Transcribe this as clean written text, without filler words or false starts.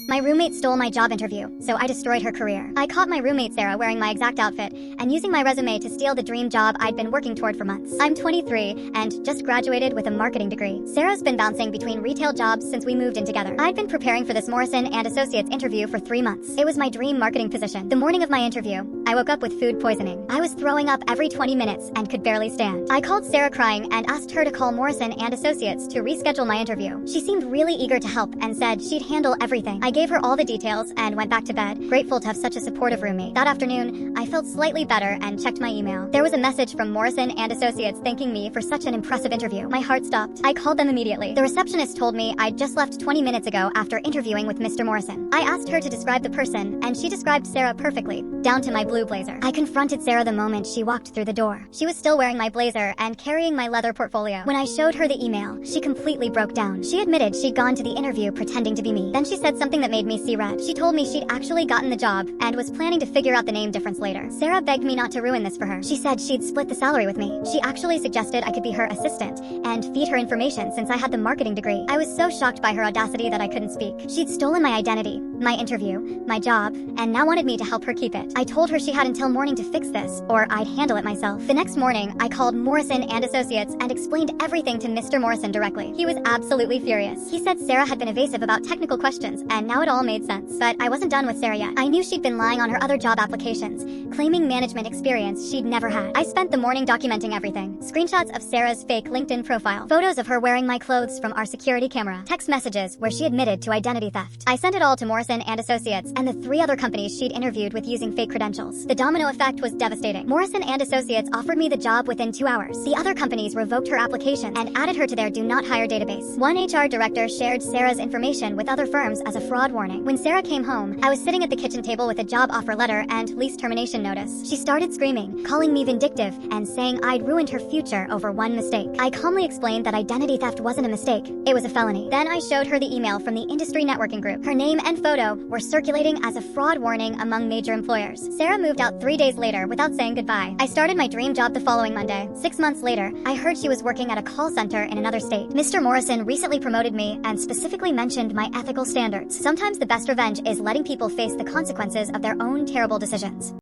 My roommate stole my job interview, so I destroyed her career. I caught my roommate Sarah wearing my exact outfit and using my resume to steal the dream job I'd been working toward for months. I'm 23 and just graduated with a marketing degree. Sarah's been bouncing between retail jobs since we moved in together. I'd been preparing for this Morrison and Associates interview for 3 months. It was my dream marketing position. The morning of my interview, I woke up with food poisoning. I was throwing up every 20 minutes and could barely stand. I called Sarah crying and asked her to call Morrison and Associates to reschedule my interview. She seemed really eager to help and said she'd handle everything. I gave her all the details and went back to bed, grateful to have such a supportive roommate. That afternoon, I felt slightly better and checked my email. There was a message from Morrison and Associates thanking me for such an impressive interview. My heart stopped. I called them immediately. The receptionist told me I'd just left 20 minutes ago after interviewing with Mr. Morrison. I asked her to describe the person, and she described Sarah perfectly, down to my blue blazer. I confronted Sarah the moment she walked through the door. She was still wearing my blazer and carrying my leather portfolio. When I showed her the email, she completely broke down. She admitted she'd gone to the interview pretending to be me. Then she said something that made me see red. She told me she'd actually gotten the job and was planning to figure out the name difference later. Sarah begged me not to ruin this for her. She said she'd split the salary with me. She actually suggested I could be her assistant and feed her information since I had the marketing degree. I was so shocked by her audacity that I couldn't speak. She'd stolen my identity, my interview, my job, and now wanted me to help her keep it. I told her she had until morning to fix this, or I'd handle it myself. The next morning, I called Morrison and Associates and explained everything to Mr. Morrison directly. He was absolutely furious. He said Sarah had been evasive about technical questions, and now it all made sense. But I wasn't done with Sarah yet. I knew she'd been lying on her other job applications, claiming management experience she'd never had. I spent the morning documenting everything. Screenshots of Sarah's fake LinkedIn profile, photos of her wearing my clothes from our security camera, text messages where she admitted to identity theft. I sent it all to Morrison and Associates and the 3 other companies she'd interviewed with using fake credentials. The domino effect was devastating. Morrison and Associates offered me the job within 2 hours. The other companies revoked her application and added her to their do not hire database. One HR director shared Sarah's information with other firms as a fraud warning. When Sarah came home, I was sitting at the kitchen table with a job offer letter and lease termination notice. She started screaming, calling me vindictive, and saying I'd ruined her future over one mistake. I calmly explained that identity theft wasn't a mistake, it was a felony. Then I showed her the email from the industry networking group. Her name and photo were circulating as a fraud warning among major employers. Sarah moved out 3 days later without saying goodbye. I started my dream job the following Monday. 6 months later, I heard she was working at a call center in another state. Mr. Morrison recently promoted me and specifically mentioned my ethical standards. Sometimes the best revenge is letting people face the consequences of their own terrible decisions.